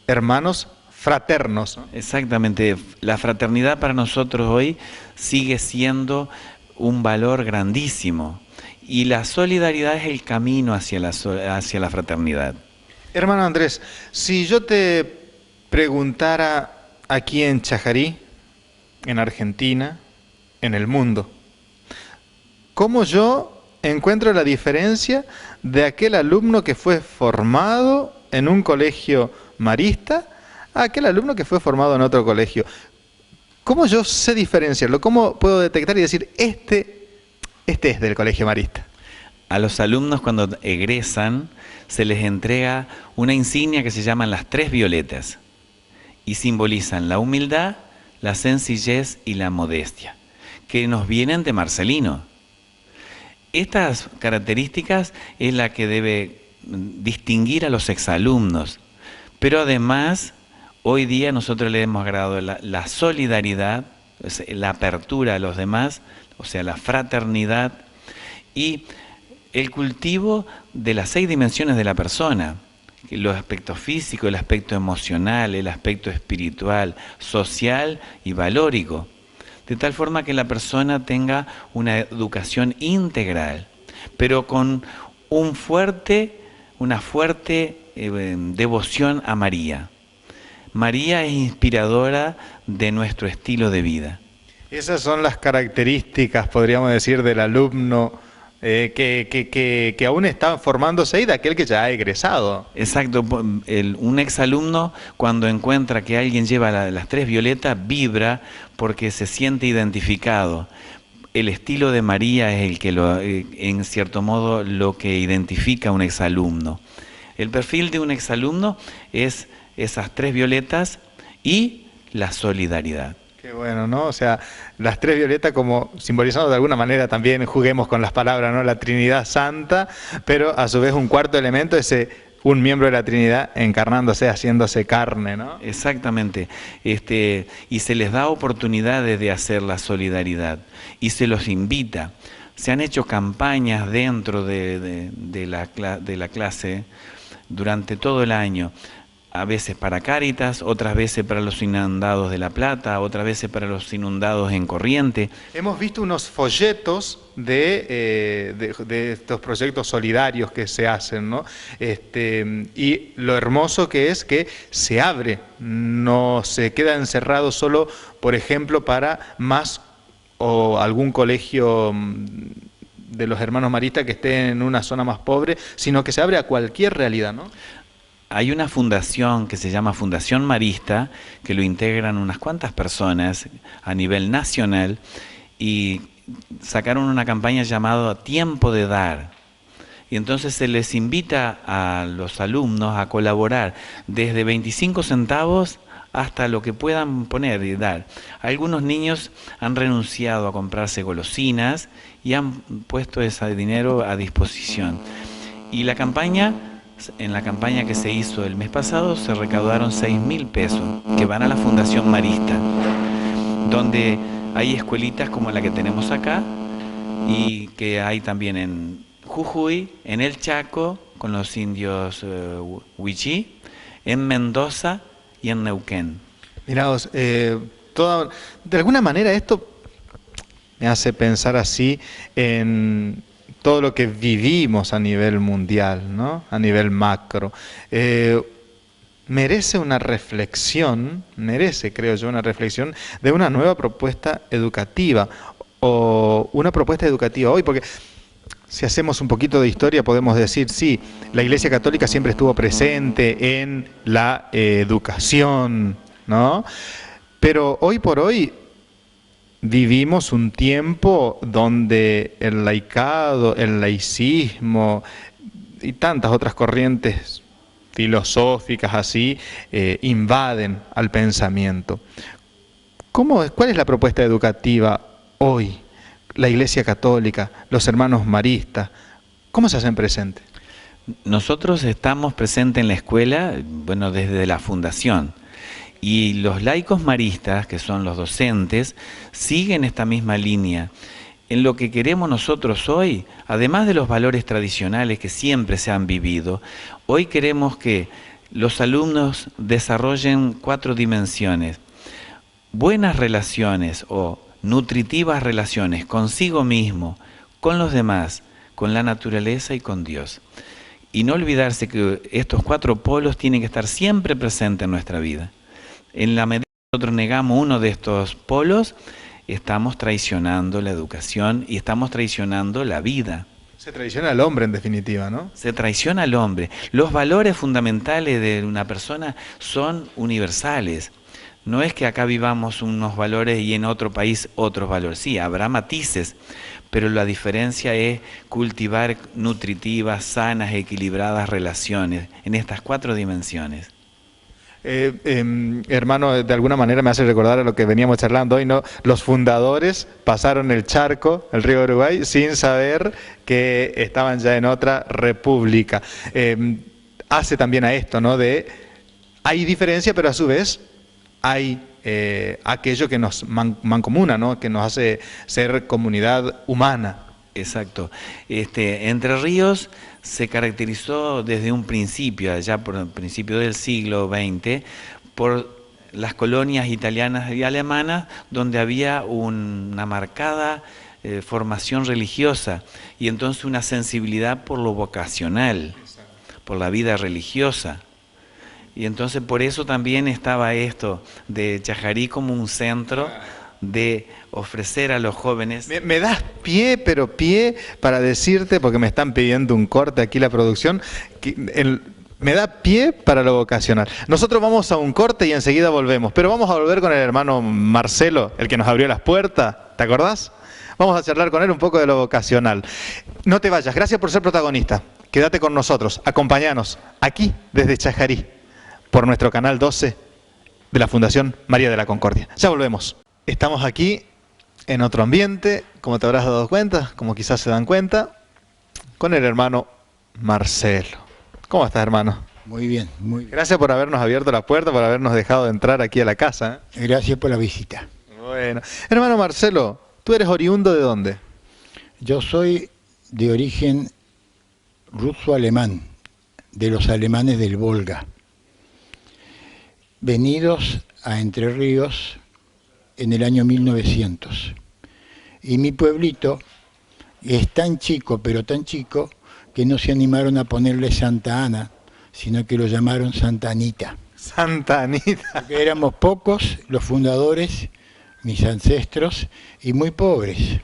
hermanos fraternos, ¿no? Exactamente, la fraternidad para nosotros hoy sigue siendo un valor grandísimo y la solidaridad es el camino hacia la fraternidad. Hermano Andrés, si yo te preguntara aquí en Chajarí, en Argentina, en el mundo, ¿cómo yo encuentro la diferencia de aquel alumno que fue formado en un colegio marista a aquel alumno que fue formado en otro colegio? ¿Cómo yo sé diferenciarlo? ¿Cómo puedo detectar y decir, este es del colegio marista? A los alumnos cuando egresan se les entrega una insignia que se llaman las 3 violetas y simbolizan la humildad, la sencillez y la modestia, que nos vienen de Marcelino. Estas características es la que debe distinguir a los exalumnos, pero además hoy día nosotros le hemos agregado la solidaridad, la apertura a los demás, o sea, la fraternidad y el cultivo de las 6 dimensiones de la persona, los aspectos físicos, el aspecto emocional, el aspecto espiritual, social y valórico, de tal forma que la persona tenga una educación integral, pero con una fuerte devoción a María. María es inspiradora de nuestro estilo de vida. Esas son las características, podríamos decir, del alumno que aún está formándose y de aquel que ya ha egresado. Exacto, un exalumno cuando encuentra que alguien lleva las 3 violetas vibra porque se siente identificado. El estilo de María es el que en cierto modo lo que identifica a un exalumno. El perfil de un exalumno es esas 3 violetas y la solidaridad. Qué bueno, ¿no? O sea, las 3 violetas como simbolizando de alguna manera también, juguemos con las palabras, ¿no? La Trinidad Santa, pero a su vez un cuarto elemento, un miembro de la Trinidad encarnándose, haciéndose carne, ¿no? Exactamente. Y se les da oportunidades de hacer la solidaridad y se los invita. Se han hecho campañas dentro de la clase durante todo el año. A veces para Cáritas, otras veces para los inundados de La Plata, otras veces para los inundados en Corriente. Hemos visto unos folletos de estos proyectos solidarios que se hacen, ¿no? Y lo hermoso que es que se abre, no se queda encerrado solo, por ejemplo, para más o algún colegio de los hermanos maristas que esté en una zona más pobre, sino que se abre a cualquier realidad, ¿no? Hay una fundación que se llama Fundación Marista, que lo integran unas cuantas personas a nivel nacional y sacaron una campaña llamada Tiempo de Dar. Y entonces se les invita a los alumnos a colaborar desde 25 centavos hasta lo que puedan poner y dar. Algunos niños han renunciado a comprarse golosinas y han puesto ese dinero a disposición. Y en la campaña que se hizo el mes pasado se recaudaron 6.000 pesos que van a la Fundación Marista, donde hay escuelitas como la que tenemos acá y que hay también en Jujuy, en el Chaco, con los indios Huichí, en Mendoza y en Neuquén. Miraos, de alguna manera esto me hace pensar así en todo lo que vivimos a nivel mundial, ¿no? A nivel macro. Merece una reflexión, creo yo, una reflexión de una nueva propuesta educativa, o una propuesta educativa hoy, porque si hacemos un poquito de historia podemos decir, sí, la Iglesia Católica siempre estuvo presente en la educación, ¿no? Pero hoy por hoy vivimos un tiempo donde el laicado, el laicismo y tantas otras corrientes filosóficas así invaden al pensamiento. ¿Cuál es la propuesta educativa hoy? La Iglesia Católica, los hermanos maristas, ¿cómo se hacen presentes? Nosotros estamos presentes en la escuela, bueno, desde la fundación. Y los laicos maristas, que son los docentes, siguen esta misma línea. En lo que queremos nosotros hoy, además de los valores tradicionales que siempre se han vivido, hoy queremos que los alumnos desarrollen 4 dimensiones. Buenas relaciones o nutritivas relaciones consigo mismo, con los demás, con la naturaleza y con Dios. Y no olvidarse que estos 4 polos tienen que estar siempre presentes en nuestra vida. En la medida que nosotros negamos uno de estos polos, estamos traicionando la educación y estamos traicionando la vida. Se traiciona al hombre en definitiva, ¿no? Se traiciona al hombre. Los valores fundamentales de una persona son universales. No es que acá vivamos unos valores y en otro país otros valores. Sí, habrá matices, pero la diferencia es cultivar nutritivas, sanas, equilibradas relaciones en estas 4 dimensiones. Hermano, de alguna manera me hace recordar a lo que veníamos charlando hoy, ¿no? Los fundadores pasaron el charco, el río Uruguay, sin saber que estaban ya en otra república. Hace también a esto, ¿no? Hay diferencia, pero a su vez hay aquello que nos mancomuna, ¿no? Que nos hace ser comunidad humana. Exacto. Entre Ríos se caracterizó desde un principio, allá por el principio del siglo XX, por las colonias italianas y alemanas, donde había una marcada formación religiosa y entonces una sensibilidad por lo vocacional, por la vida religiosa. Y entonces por eso también estaba esto de Chajarí como un centro de ofrecer a los jóvenes. Me das pie, pero pie para decirte, porque me están pidiendo un corte aquí la producción, me da pie para lo vocacional. Nosotros vamos a un corte y enseguida volvemos, pero vamos a volver con el hermano Marcelo, el que nos abrió las puertas, ¿te acordás? Vamos a charlar con él un poco de lo vocacional. No te vayas, gracias por ser protagonista. Quédate con nosotros, acompáñanos aquí desde Chajarí, por nuestro canal 12 de la Fundación María de la Concordia. Ya volvemos. Estamos aquí en otro ambiente, como te habrás dado cuenta, como quizás se dan cuenta, con el hermano Marcelo. ¿Cómo estás, hermano? Muy bien, muy bien. Gracias por habernos abierto la puerta, por habernos dejado entrar aquí a la casa. Gracias por la visita. Bueno, hermano Marcelo, ¿tú eres oriundo de dónde? Yo soy de origen ruso-alemán, de los alemanes del Volga, venidos a Entre Ríos en el año 1900. Y mi pueblito es tan chico, pero tan chico, que no se animaron a ponerle Santa Ana, sino que lo llamaron Santa Anita. Santa Anita. Porque éramos pocos los fundadores, mis ancestros, y muy pobres,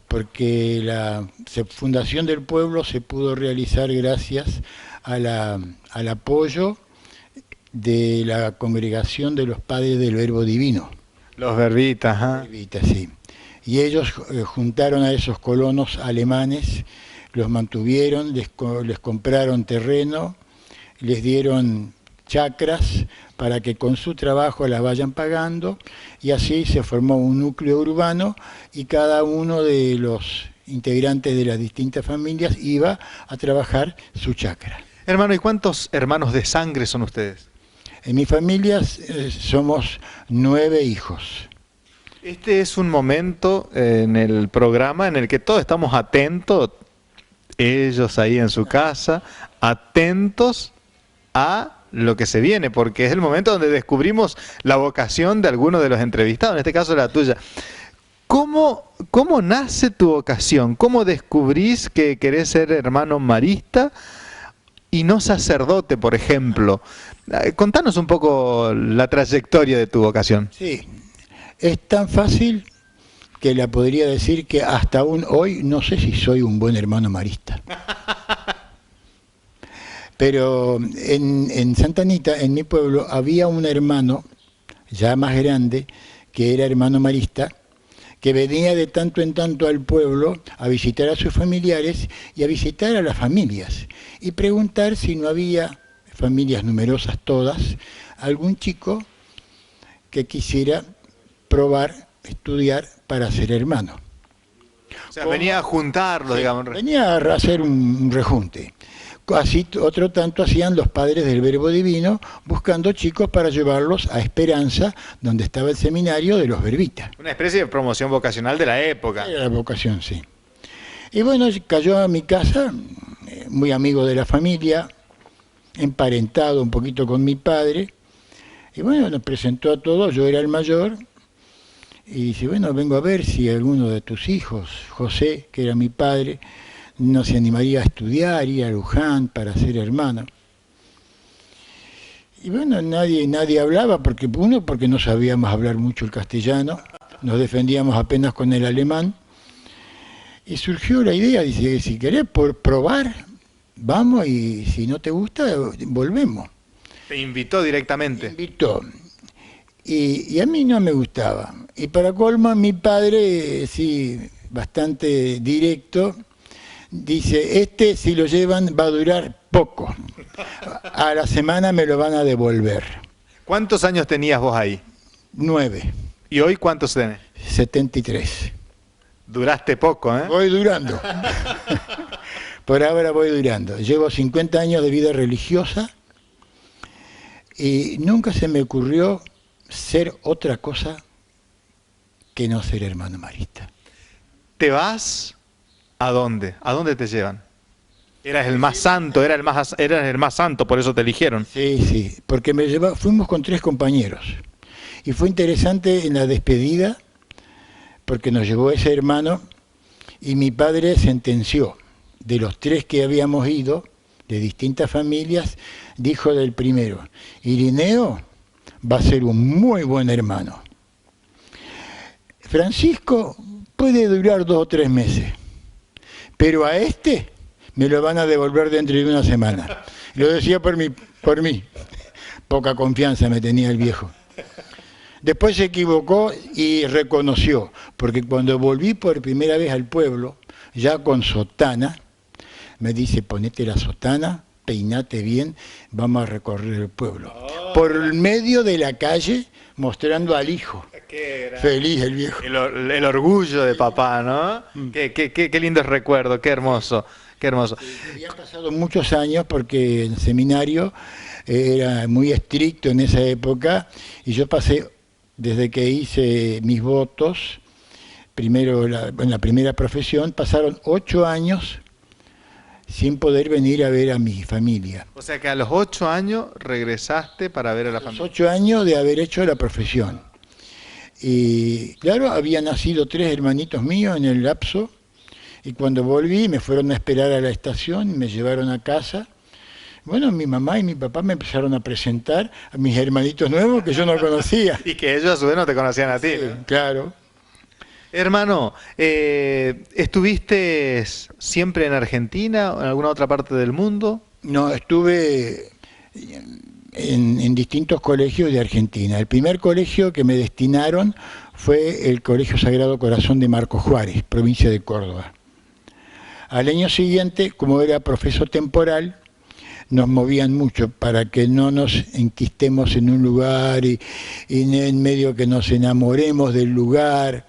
porque la fundación del pueblo se pudo realizar gracias al apoyo de la congregación de los padres del Verbo Divino. Los verbitas, ¿ah? Verbitas, sí. Y ellos juntaron a esos colonos alemanes, los mantuvieron, les compraron terreno, les dieron chacras para que con su trabajo las vayan pagando, y así se formó un núcleo urbano y cada uno de los integrantes de las distintas familias iba a trabajar su chacra. Hermano, ¿y cuántos hermanos de sangre son ustedes? En mi familia somos 9 hijos. Este es un momento en el programa en el que todos estamos atentos, ellos ahí en su casa, atentos a lo que se viene, porque es el momento donde descubrimos la vocación de alguno de los entrevistados, en este caso la tuya. ¿Cómo nace tu vocación? ¿Cómo descubrís que querés ser hermano marista y no sacerdote, por ejemplo? Contanos un poco la trayectoria de tu vocación. Sí, es tan fácil que la podría decir que hasta aún hoy no sé si soy un buen hermano marista. Pero en Santa Anita, en mi pueblo, había un hermano ya más grande que era hermano marista, que venía de tanto en tanto al pueblo a visitar a sus familiares y a visitar a las familias y preguntar si no había, familias numerosas todas, algún chico que quisiera probar, estudiar para ser hermano. O sea, venía a juntarlo, sí, digamos. Venía a hacer un rejunte. Así otro tanto hacían los padres del Verbo Divino, buscando chicos para llevarlos a Esperanza, donde estaba el seminario de los verbitas. Una especie de promoción vocacional de la época. Era la vocación, sí. Y bueno, cayó a mi casa, muy amigo de la familia, emparentado un poquito con mi padre, y bueno, nos presentó a todos, yo era el mayor, y dice, bueno, vengo a ver si alguno de tus hijos, José, que era mi padre, no se animaría a estudiar, ir a Luján para ser hermano. Y bueno, nadie hablaba, porque no sabíamos hablar mucho el castellano, nos defendíamos apenas con el alemán, y surgió la idea, dice, si querés probar, vamos, y si no te gusta, volvemos. Te invitó directamente. Me invitó. Y a mí no me gustaba. Y para colmo, mi padre, sí, bastante directo, dice, si lo llevan va a durar poco. A la semana me lo van a devolver. ¿Cuántos años tenías vos ahí? 9, ¿Y hoy cuántos tenés? 73. Duraste poco, ¿eh? Voy durando. Por ahora voy durando. Llevo 50 años de vida religiosa y nunca se me ocurrió ser otra cosa que no ser hermano marista. ¿Te vas a dónde? ¿A dónde te llevan? Eras el más santo, eras el más santo, por eso te eligieron. Sí, porque fuimos con 3 compañeros. Y fue interesante en la despedida, porque nos llevó ese hermano, y mi padre sentenció, de los 3 que habíamos ido, de distintas familias, dijo del primero, Irineo va a ser un muy buen hermano. Francisco puede durar 2 o 3 meses, pero a este me lo van a devolver dentro de una semana. Lo decía por mí. Poca confianza me tenía el viejo. Después se equivocó y reconoció, porque cuando volví por primera vez al pueblo, ya con sotana, me dice, ponete la sotana, peinate bien, vamos a recorrer el pueblo. Por el medio de la calle, mostrando al hijo. Feliz el viejo. El orgullo de papá, ¿no? Qué lindo recuerdo, qué hermoso, qué hermoso. Habían pasado muchos años porque el seminario era muy estricto en esa época y yo pasé, desde que hice mis votos, primero en la primera profesión, pasaron 8 años sin poder venir a ver a mi familia. O sea que a los 8 años regresaste para ver a la A los familia. 8 años de haber hecho la profesión. Y claro, habían nacido 3 hermanitos míos en el lapso, y cuando volví me fueron a esperar a la estación, me llevaron a casa. Bueno, mi mamá y mi papá me empezaron a presentar a mis hermanitos nuevos que yo no conocía. Y que ellos a su vez no te conocían a ti. Sí, ¿no? claro. Hermano, ¿estuviste siempre en Argentina o en alguna otra parte del mundo? No, estuve en distintos colegios de Argentina. El primer colegio que me destinaron fue el Colegio Sagrado Corazón de Marcos Juárez, provincia de Córdoba. Al año siguiente, como era profesor temporal, nos movían mucho para que no nos enquistemos en un lugar y en medio que nos enamoremos del lugar.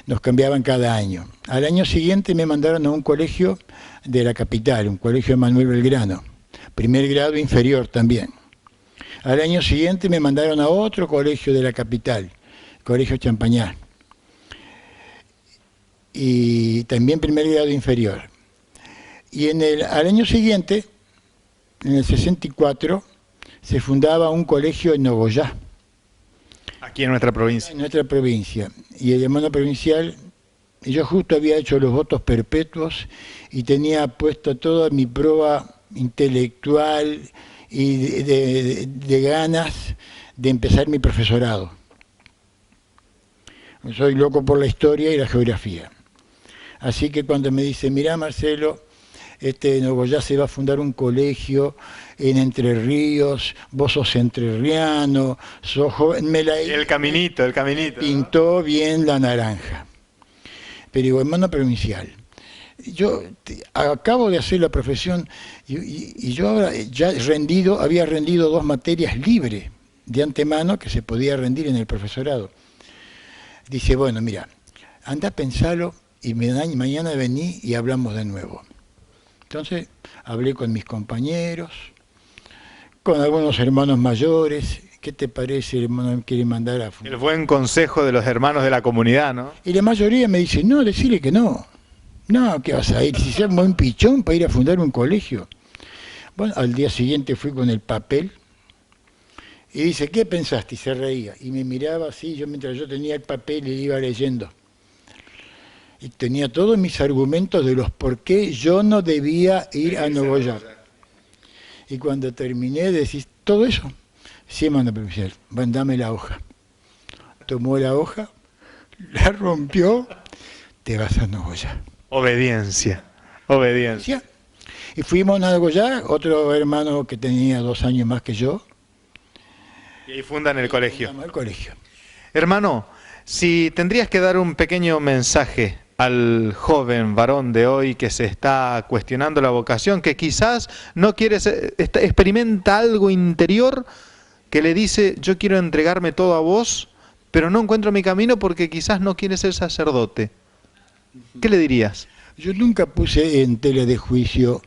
Nos cambiaban cada año. Al año siguiente me mandaron a un colegio de la capital, un colegio de Manuel Belgrano, primer grado inferior también. Al año siguiente me mandaron a otro colegio de la capital, Colegio Champañá, y también primer grado inferior. Y al año siguiente, en el 64, se fundaba un colegio en Nogoyá, Aquí en nuestra provincia. en nuestra provincia. Y el hermano provincial, yo justo había hecho los votos perpetuos y tenía puesto toda mi prueba intelectual y de ganas de empezar mi profesorado. Soy loco por la historia y la geografía. Así que cuando me dice, mirá Marcelo, en Nogoyá se va a fundar un colegio en Entre Ríos, vos sos entrerriano, sos joven, El caminito. pintó bien la naranja. Pero digo, hermano provincial, yo acabo de hacer la profesión y yo ahora ya había rendido 2 materias libres de antemano que se podía rendir en el profesorado. Dice, bueno, mira, anda a pensarlo y mañana vení y hablamos de nuevo. Entonces hablé con mis compañeros, con algunos hermanos mayores. ¿Qué te parece, hermano? ¿Quiere mandar a fundar? El buen consejo de los hermanos de la comunidad, ¿no? Y la mayoría me dice, no, decirle que no. No, ¿qué vas a ir? Si sos un buen pichón para ir a fundar un colegio. Bueno, al día siguiente fui con el papel y dice, ¿qué pensaste? Y se reía. Y me miraba así, mientras yo tenía el papel y iba leyendo. Y tenía todos mis argumentos de los por qué yo no debía ir a Nogoyá. Y cuando terminé, decís, ¿todo eso? Sí, hermano provincial, bueno, dame la hoja. Tomó la hoja, la rompió, te vas a Nogoyá. Obediencia. Y fuimos a Nogoyá, otro hermano que tenía 2 años más que yo. Y ahí fundan el colegio. Fundamos el colegio. Hermano, si tendrías que dar un pequeño mensaje al joven varón de hoy que se está cuestionando la vocación, que quizás no quiere experimenta algo interior que le dice, yo quiero entregarme todo a vos, pero no encuentro mi camino porque quizás no quiere ser sacerdote? ¿Qué le dirías? Yo nunca puse en tela de juicio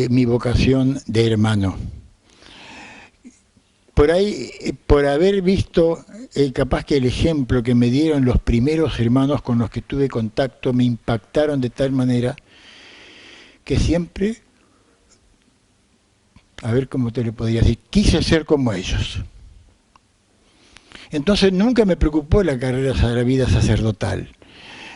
mi vocación de hermano. Por ahí, por haber visto, capaz que el ejemplo que me dieron los primeros hermanos con los que tuve contacto me impactaron de tal manera que siempre, a ver cómo te lo podría decir, quise ser como ellos. Entonces nunca me preocupó la carrera de la vida sacerdotal,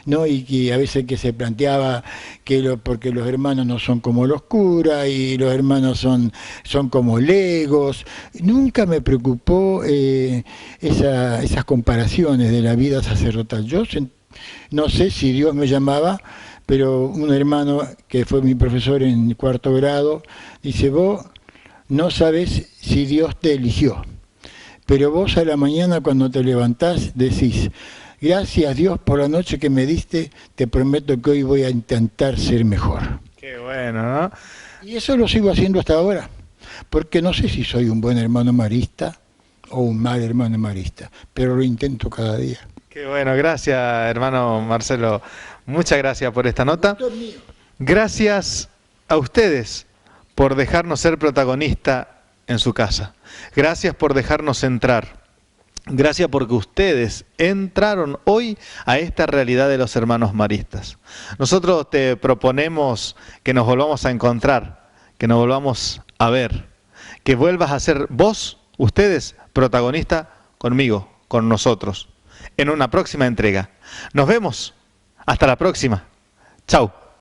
¿no? Y que a veces que se planteaba que porque los hermanos no son como los curas y los hermanos son como legos. Nunca me preocupó esas comparaciones de la vida sacerdotal. Yo no sé si Dios me llamaba, pero un hermano que fue mi profesor en 4º grado dice, vos no sabés si Dios te eligió, pero vos a la mañana cuando te levantás decís, gracias Dios por la noche que me diste, te prometo que hoy voy a intentar ser mejor. Qué bueno, ¿no? Y eso lo sigo haciendo hasta ahora, porque no sé si soy un buen hermano marista o un mal hermano marista, pero lo intento cada día. Qué bueno, gracias hermano Marcelo, muchas gracias por esta nota. Gracias a ustedes por dejarnos ser protagonista en su casa. Gracias por dejarnos entrar. Gracias porque ustedes entraron hoy a esta realidad de los hermanos maristas. Nosotros te proponemos que nos volvamos a encontrar, que nos volvamos a ver, que vuelvas a ser vos, ustedes, protagonista conmigo, con nosotros, en una próxima entrega. Nos vemos. Hasta la próxima. Chau.